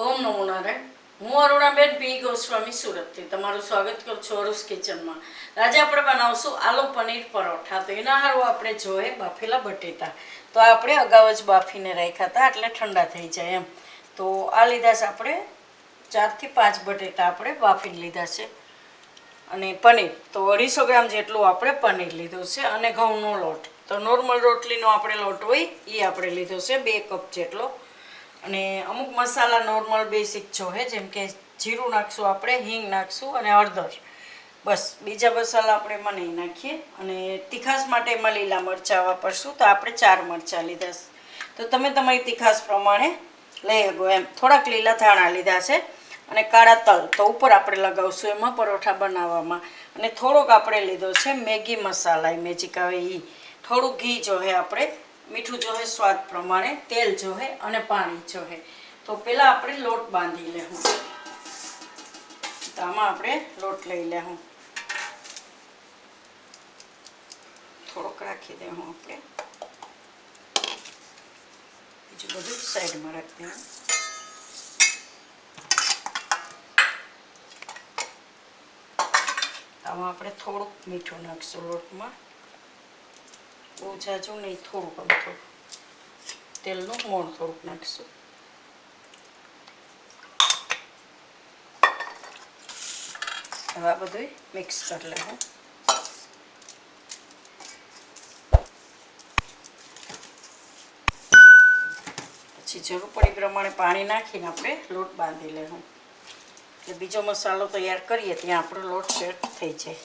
ઓમ નમો નારાયણ. હું અરુણાબેન પી ગોસ્વામી સુરતથી તમારું સ્વાગત કરું છું અરુસ કિચનમાં. આજે આપણે બનાવશું આલુ પનીર પરોઠા. તો એના હારું આપણે જોઈએ બાફેલા બટેટા. તો આપણે અગાઉ જ બાફીને રાખ્યા હતા એટલે ઠંડા થઈ જાય એમ. તો આ લીધા છે આપણે 4 થી 5 બટેટા આપણે બાફીને લીધા છે. અને પનીર તો 250 ગ્રામ જેટલું આપણે પનીર લીધું છે. અને ઘઉંનો લોટ તો નોર્મલ રોટલીનો આપણે લોટ હોય એ આપણે લીધો છે 2 કપ જેટલો. અને અમુક મસાલા નોર્મલ બેસિક જોઈએ, જેમ કે જીરું નાખશું આપણે, હિંગ નાખશું અને હળદર. બસ બીજા મસાલા આપણે એમાં નહીં નાખીએ. અને તીખાસ માટે એમાં લીલા મરચાં વાપરશું, તો આપણે 4 મરચાં લીધા છે. તો તમે તમારી તીખાસ પ્રમાણે લઈ શકો એમ. થોડાક લીલા ધાણા લીધા છે અને કાળા તલ તો ઉપર આપણે લગાવશું એમાં પરોઠા બનાવવામાં. અને થોડોક આપણે લીધો છે મેગી મસાલા, મેજિક આવે એ. થોડુંક ઘી જોઈએ આપણે, મીઠું જોઈએ સ્વાદ પ્રમાણે, તેલ જોઈએ અને પાણી જોઈએ. તો પહેલાં આપણે લોટ બાંધી લેવું. તો આમાં આપણે લોટ લઈ લેવું, થોડોક રાખી દેવું આપણે, બીજું બધું સાઈડમાં રાખી દેવું. આમાં આપણે થોડુંક મીઠું નાખીશું લોટમાં, બહુ ઝાઝું નહીં, થોડુંક અમથું. તેલનું મોણ થોડુંક નાખીશું. હવે આ બધું મિક્સ કરી લેવું. પછી જરૂર પડી પ્રમાણે પાણી નાખીને આપણે લોટ બાંધી લેવું. એટલે બીજો મસાલો તૈયાર કરીએ ત્યાં આપણો લોટ સેટ થઈ જાય.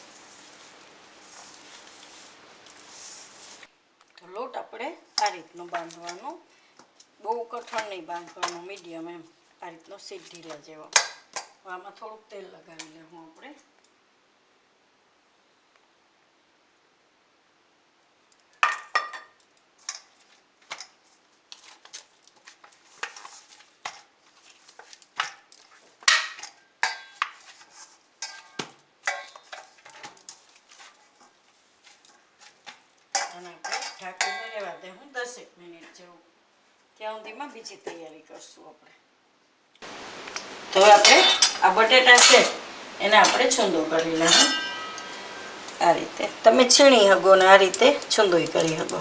તો લોટ આપણે આ રીતનો બાંધવાનો, બહુ કઠણ નહીં બાંધવાનો, મીડિયમ એમ, આ રીતનો સીધ ઢીલા જેવો. આમાં થોડુંક તેલ લગાવી લેવું આપણે. અને આપણે ઢાંકીને રહેવા દેવું 10 મિનિટ જેવું. ત્યાં સુધીમાં બીજી તૈયારી કરશું આપણે. તો હવે આપણે આ બટેટા છે એને આપણે છૂંદો કરી લેવું. આ રીતે તમે છીણી શકો ને આ રીતે છૂંદોય કરી શકો.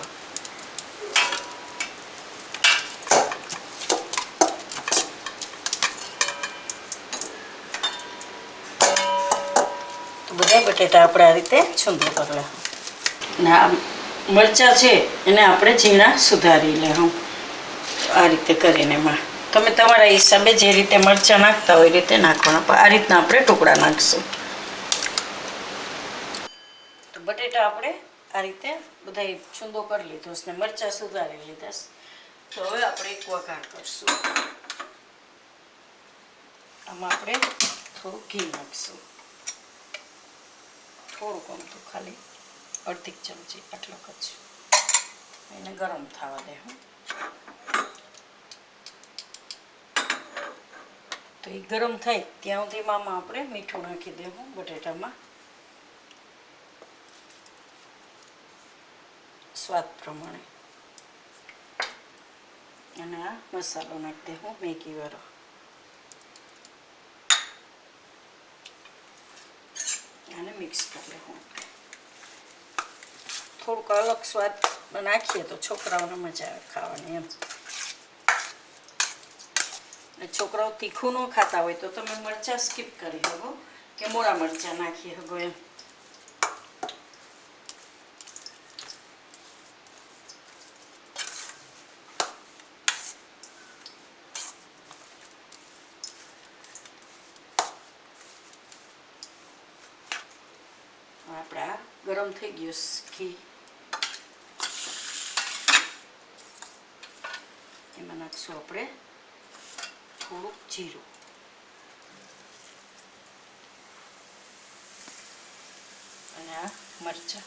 તો બધા બટેટા આપણે આ રીતે છૂંદો કરી લેવું. ને આ મરચાં છે એને આપણે ઝીણા સુધારી લેવું આ રીતે કરીને. એમાં તમે તમારા હિસાબે જે રીતે મરચાં નાખતા હોય એ રીતે નાખવાના. આ રીતના આપણે ટુકડા નાખીશું. તો બટેટા આપણે આ રીતે બધા છૂંદો કરી લીધો છે ને મરચાં સુધારી લીધા છે. તો હવે આપણે એક વઘાર કરશું. આમાં આપણે થોડું ઘી નાખીશું, થોડુંક અમથું, ખાલી અડધી ચમચી આટલો જ. એને ગરમ થવા દેવું. તો એ ગરમ થાય ત્યાં સુધીમાં આપણે મીઠું નાખી દેવું બટેટામાં, સ્વાદ પ્રમાણે. અને આ મસાલો નાખી દેવું મેગી વાળો. આને મિક્સ કરી લેવું. થોડુંક અલગ સ્વાદ નાખીએ તો છોકરાઓને મજા આવે ખાવાની એમ. છોકરાઓ તીખું ન ખાતા હોય તો તમે મરચાં સ્કીપ કરી શકો કે મોરા મરચાં નાખી શકો એમ. આપણે આ ગરમ થઈ ગયું ઘી, એમાં નાખશું આપણે થોડુંક જીરું અને આ મરચાં.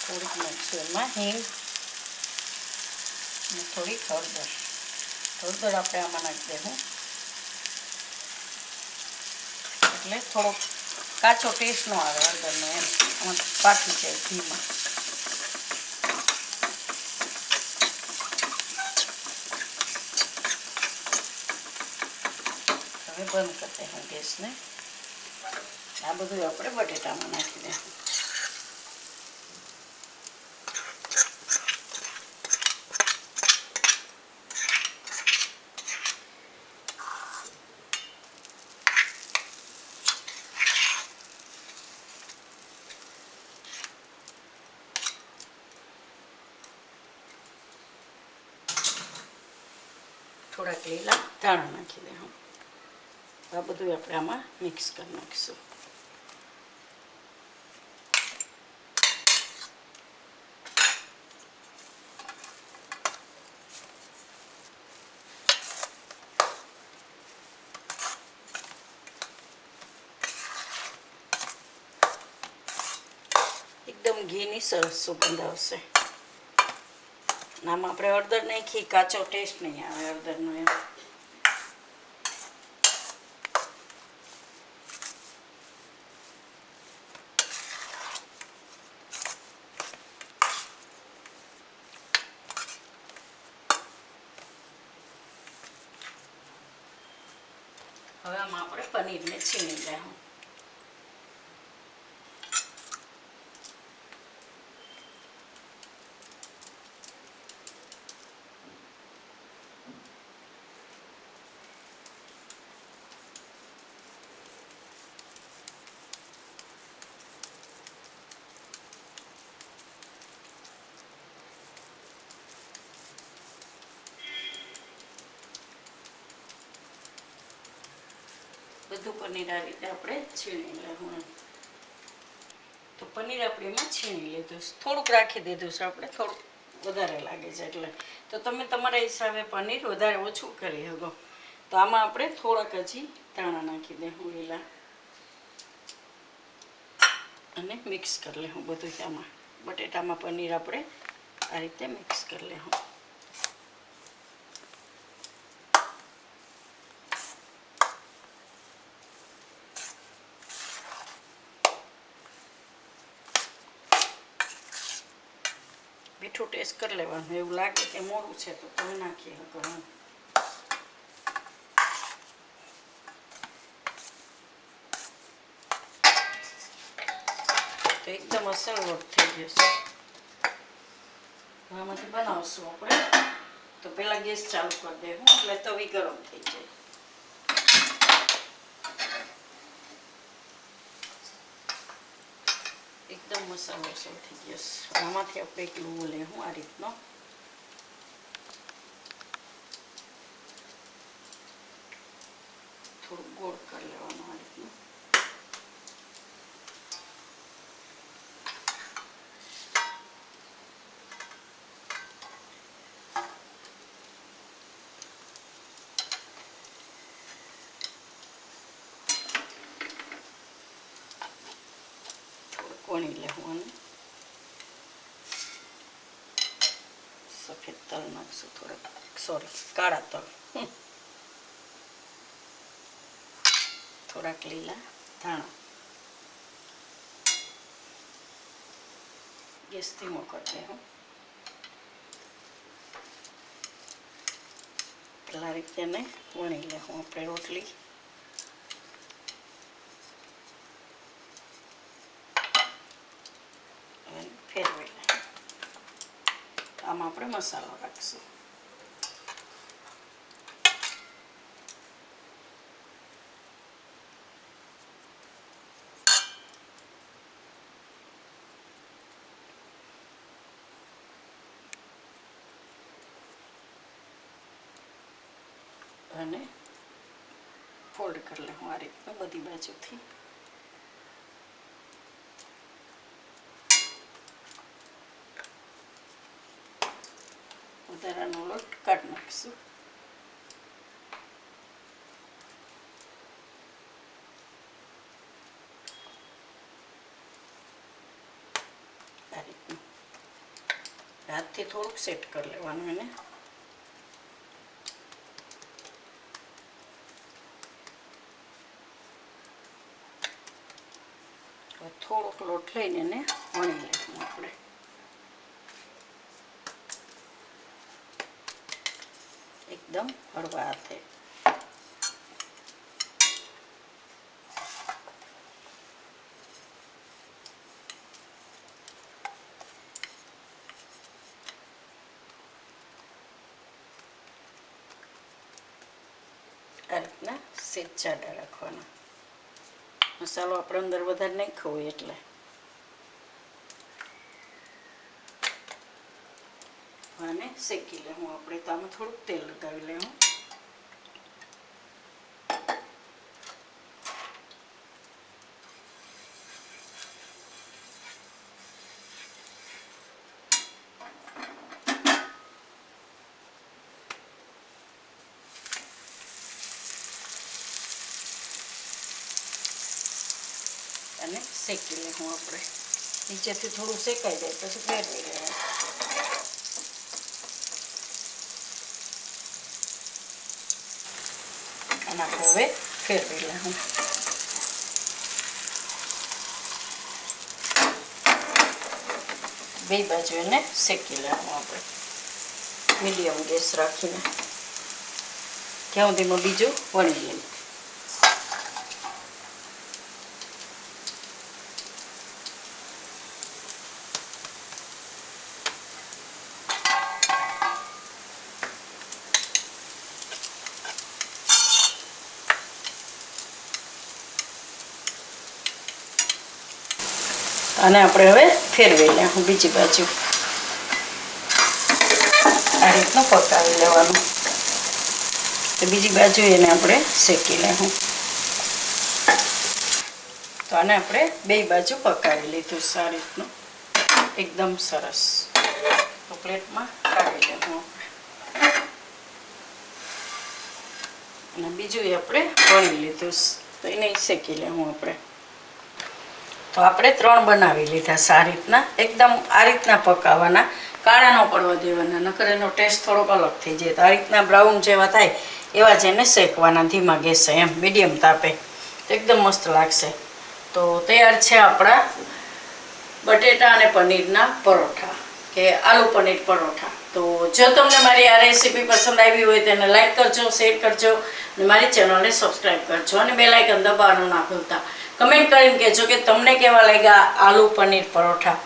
થોડીક નાખશું એમાં હિંગ અને થોડીક હળદર. હળદર આપણે આમાં નાખી દઈશું એટલે થોડોક કાચો ટેસ્ટ ન આવે હળદરનો, એમ આમાં પાકી જાય ઘીમાં. હવે બંધ કરી દઈશું ગેસને. આ બધું આપણે બટેટામાં નાખી દઈશું. થોડાક લીલા ધાણા નાખી દઈશું. આ બધું આપણે આમાં મિક્સ કરી નાખીશું. એકદમ ઘીની સરસ સુગંધ આવશે. આમાં આપણે હળદર નાખી, કાચો ટેસ્ટ નહીં આવે હળદરનો એમ. હવે આમાં આપણે પનીરને છીણી લેવું. બધું પનીર આ રીતે આપણે છીણી લેવું. તો પનીર આપણે એમાં છીણી લીધું, થોડુંક રાખી દીધું છે આપણે, થોડુંક વધારે લાગે છે એટલે. તો તમે તમારા હિસાબે પનીર વધારે ઓછું કરી શકો. તો આમાં આપણે થોડાક હજી ધાણા નાખી દઈશું લીલા, અને મિક્સ કરી લઈશું બધું. આમાં બટેટામાં પનીર આપણે આ રીતે મિક્સ કરી લઈશું. મીઠું ટેસ્ટ કરી લેવાનું, એવું લાગે કે મોડું છે તો તમે નાખી શકો. તો એકદમ અસલ લોટ થઈ ગયો છે. આમાંથી બનાવશું આપણે. તો પહેલાં ગેસ ચાલુ કરી દેવું એટલે તવી ગરમ થઈ જાય. એકદમ મસાલો અસલ થઈ ગયો છે. આમાંથી આપણે એક લુવો લેવું આ રીતનો. થોડું ગોળ કરી લેવાનું આ રીતનું. થોડું કોણી લેવાનું. સફેદ તલ નાખશું થોડાક, સોરી કાળા તલ. થોડાક લીલા ધાણા. ગેસ ધીમો કરી દઉં. પેલા રીતે ને વણી લેવું આપણે રોટલી. ફેરવી લે. આમાં આપણે મસાલો રાખીશું. અને ફોલ્ડ કરી લઉં આ રીતનું બધી બાજુથી. વધારાનો લોટ કાઢી નાખીશું. આ રીતનું હાથથી થોડુંક સેટ કરી લેવાનું એને. થોડોક લોટ લઈને એને વણી લઈશું આપણે. એકદમ હળવા હાથે. આ રીતના સેજ જાડા રાખવાના. મસાલો આપણે અંદર વધારે નાખ્યો હોય એટલે. અને શેકી લેવું આપણે. તો આમાં થોડુંક તેલ લગાવી લેવું. અને શેકી લેવું આપણે. નીચેથી થોડું શેકાઈ જાય પછી ફેરવી લેવું. અને આપણે હવે ફેરવી લેવું. બે બાજુ એને શેકી લેવું આપણે. મીડિયમ ગેસ રાખીને ત્યાં સુધીમાં બીજું વણી લઈએ. અને આપણે હવે ફેરવી લેવું બીજી બાજુ. આ રીતનું પકાવી લેવાનું. તો બીજી બાજુ એને આપણે શેકી લેવું. તો આને આપણે બે બાજુ પકાવી લીધું સારી રીતનું. એકદમ સરસ. તો પ્લેટમાં કાઢી લેવું આપણે. અને બીજું એ આપણે વણી લીધું. તો એને શેકી લેવું આપણે. તો આપણે 3 બનાવી લીધા સારી રીતના. એકદમ આ રીતના પકાવવાના. કાળા ન પડવા દેવાના, નકર એનો ટેસ્ટ થોડોક અલગ થઈ જાય. તો આ રીતના બ્રાઉન જેવા થાય એવા જ એને શેકવાના ધીમા ગેસે, એમ મીડિયમ તાપે. તો એકદમ મસ્ત લાગશે. તો તૈયાર છે આપણા બટેટા અને પનીરના પરોઠા કે આલુ પનીર પરોઠા. તો જો તમને મારી આ રેસીપી પસંદ આવી હોય તેને લાઈક કરજો, શેર કરજો અને મારી ચેનલને સબસ્ક્રાઈબ કરજો અને બેલ આઇકન દબાવવાનું ના ભૂલતા. કમેન્ટ કરીને કહેજો કે તમને કેવા લાગ્યા આલુ પનીર પરોઠા.